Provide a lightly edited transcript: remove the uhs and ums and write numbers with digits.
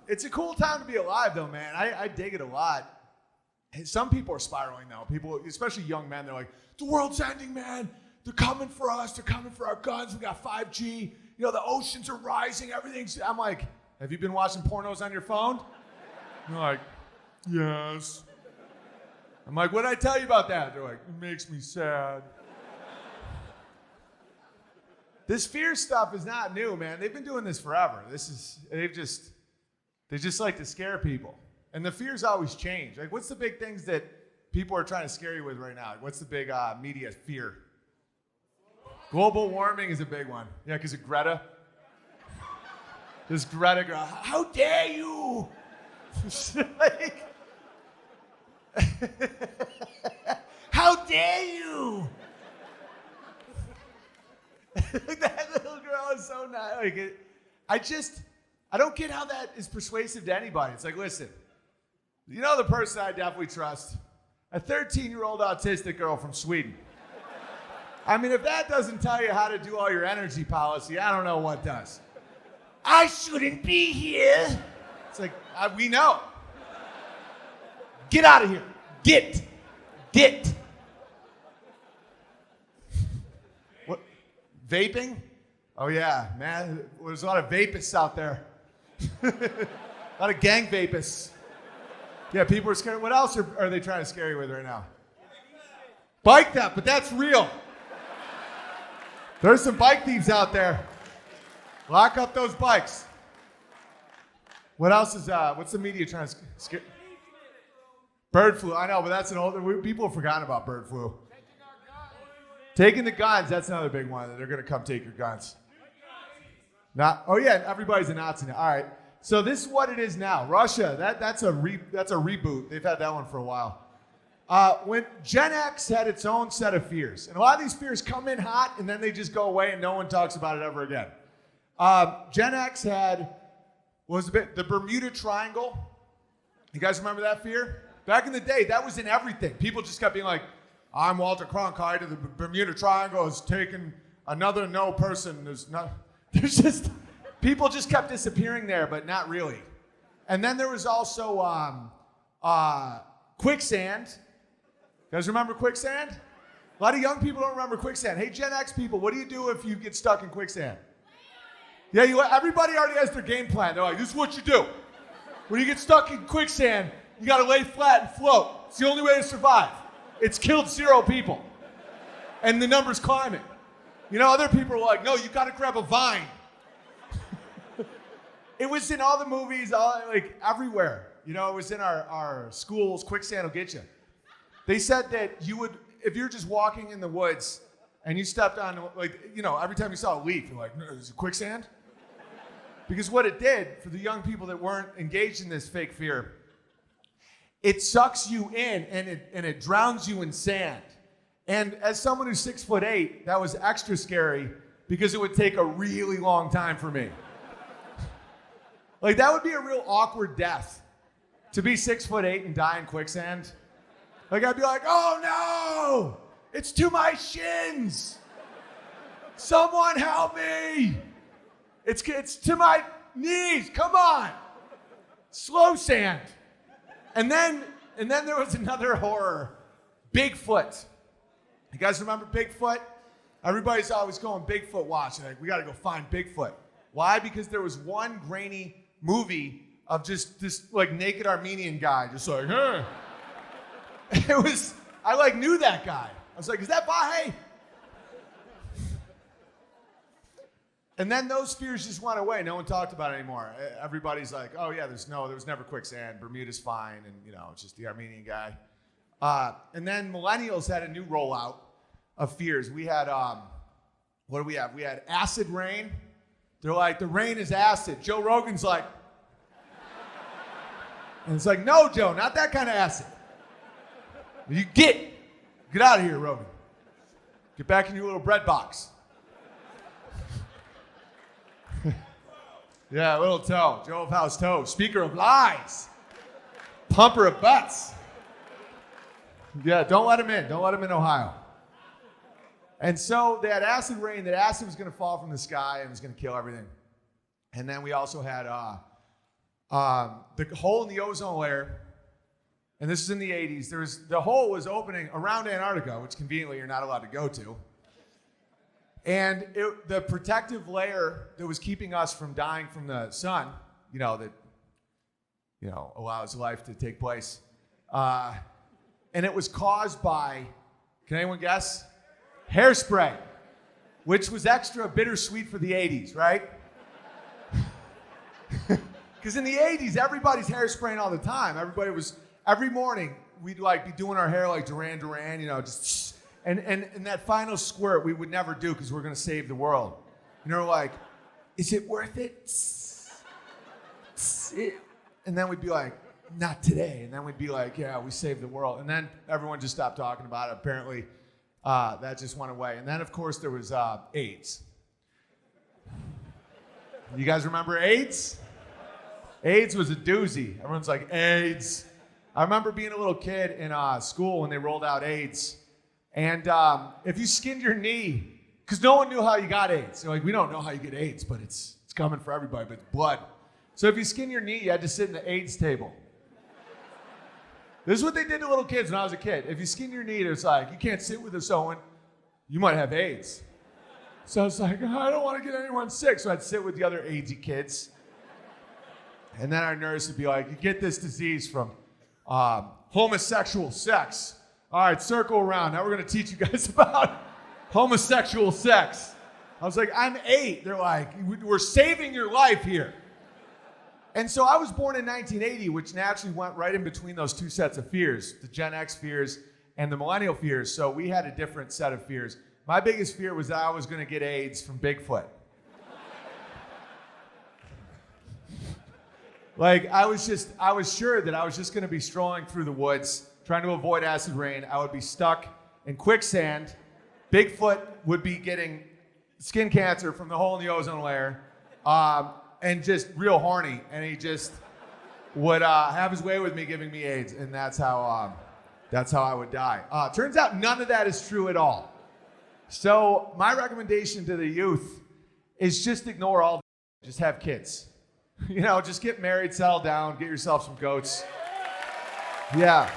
It's a cool time to be alive, though, man. I dig it a lot. Some people are spiraling, though. People, especially young men, they're like, the world's ending, man. They're coming for us. They're coming for our guns. We got 5G. You know, the oceans are rising. Everything's... I'm like, have you been watching pornos on your phone? They're like, yes. I'm like, what did I tell you about that? They're like, it makes me sad. This fear stuff is not new, man. They've been doing this forever. They just like to scare people. And the fears always change. Like, what's the big things that people are trying to scare you with right now? Like, what's the big media fear? Global warming is a big one. Yeah, because of Greta. This Greta girl, how dare you? Like, how dare you? That little girl is so nice. Like, I don't get how that is persuasive to anybody. It's like, listen, you know the person I definitely trust? A 13-year-old autistic girl from Sweden. I mean, if that doesn't tell you how to do all your energy policy, I don't know what does. I shouldn't be here. It's like, we know. Get out of here. Get. What? Vaping? Oh, yeah, man. There's a lot of vapists out there. A lot of gang vapists. Yeah, people are scared. What else are they trying to scare you with right now? Bike theft, but that's real. There's some bike thieves out there. Lock up those bikes. What else is, what's the media trying to scare? Bird flu, I know, but that's an older, people have forgotten about bird flu. Taking the guns, that's another big one. They're going to come take your guns. Oh yeah, everybody's a Nazi now. All right, so this is what it is now. Russia, that's a reboot. They've had that one for a while. When Gen X had its own set of fears, and a lot of these fears come in hot, and then they just go away, and no one talks about it ever again. Gen X had, the Bermuda Triangle. You guys remember that fear? Back in the day, that was in everything. People just kept being like, I'm Walter Cronkite, and the Bermuda Triangle has taken another no person. There's just, people just kept disappearing there, but not really. And then there was also quicksand. You guys remember quicksand? A lot of young people don't remember quicksand. Hey, Gen X people, what do you do if you get stuck in quicksand? Yeah, everybody already has their game plan. They're like, this is what you do. When you get stuck in quicksand, you got to lay flat and float. It's the only way to survive. It's killed 0 people. And the number's climbing. You know, other people are like, no, you got to grab a vine. It was in all the movies, like everywhere. You know, it was in our schools. Quicksand will get you. They said that you would, if you're just walking in the woods and you stepped on, like, you know, every time you saw a leaf, you're like, no, is it quicksand? Because what it did for the young people that weren't engaged in this fake fear, it sucks you in and it drowns you in sand. And as someone who's 6'8", that was extra scary because it would take a really long time for me. Like, that would be a real awkward death. To be 6'8" and die in quicksand. Like, I'd be like, oh no, it's to my shins. Someone help me. It's to my knees, come on. Slow sand. And then there was another horror, Bigfoot. You guys remember Bigfoot? Everybody's always going Bigfoot watching. Like, we got to go find Bigfoot. Why? Because there was one grainy movie of just this like naked Armenian guy, just like, hey. I like knew that guy. I was like, is that Bahe? And then those fears just went away. No one talked about it anymore. Everybody's like, oh yeah, there was never quicksand. Bermuda's fine, and you know, it's just the Armenian guy. And then millennials had a new rollout of fears. We had, what do we have? We had acid rain. They're like, the rain is acid. Joe Rogan's like, and it's like, no, Joe, not that kind of acid. You get out of here, Rogan. Get back in your little bread box. Yeah, little toe. Joe of House Toe. Speaker of lies. Pumper of butts. Yeah, don't let him in. Don't let him in Ohio. And so they had acid rain. That acid was going to fall from the sky and was going to kill everything. And then we also had the hole in the ozone layer, and this is in the 80s, the hole was opening around Antarctica, which conveniently you're not allowed to go to. And the protective layer that was keeping us from dying from the sun, that allows life to take place. And it was caused by, can anyone guess? Hairspray, which was extra bittersweet for the 80s, right? Because in the 80s, everybody's hairspraying all the time. Every morning, we'd be doing our hair like Duran Duran, just, and that final squirt we would never do because we're going to save the world. Is it worth it? And then we'd be like, not today. And then we'd be like, yeah, we saved the world. And then everyone just stopped talking about it. Apparently, that just went away. And then, of course, there was AIDS. You guys remember AIDS? AIDS was a doozy. Everyone's like, AIDS. I remember being a little kid in school when they rolled out AIDS. And if you skinned your knee, because no one knew how you got AIDS. They're like, we don't know how you get AIDS, but it's coming for everybody, but it's blood. So if you skin your knee, you had to sit in the AIDS table. This is what they did to little kids when I was a kid. If you skin your knee, it's like, you can't sit with us, Owen. You might have AIDS. So I was like, I don't want to get anyone sick. So I'd sit with the other AIDSy kids. And then our nurse would be like, you get this disease from homosexual sex. All right, circle around. Now we're going to teach you guys about homosexual sex. I was like, I'm 8. They're like, we're saving your life here. And so I was born in 1980, which naturally went right in between those two sets of fears, the Gen X fears and the millennial fears. So we had a different set of fears. My biggest fear was that I was going to get AIDS from Bigfoot. I was sure that I was just going to be strolling through the woods, trying to avoid acid rain. I would be stuck in quicksand. Bigfoot would be getting skin cancer from the hole in the ozone layer. And just real horny, and he just would have his way with me, giving me AIDS, and that's how I would die. Turns out none of that is true at all. So my recommendation to the youth is just ignore all that. Just have kids. Just get married, settle down, get yourself some goats. Yeah.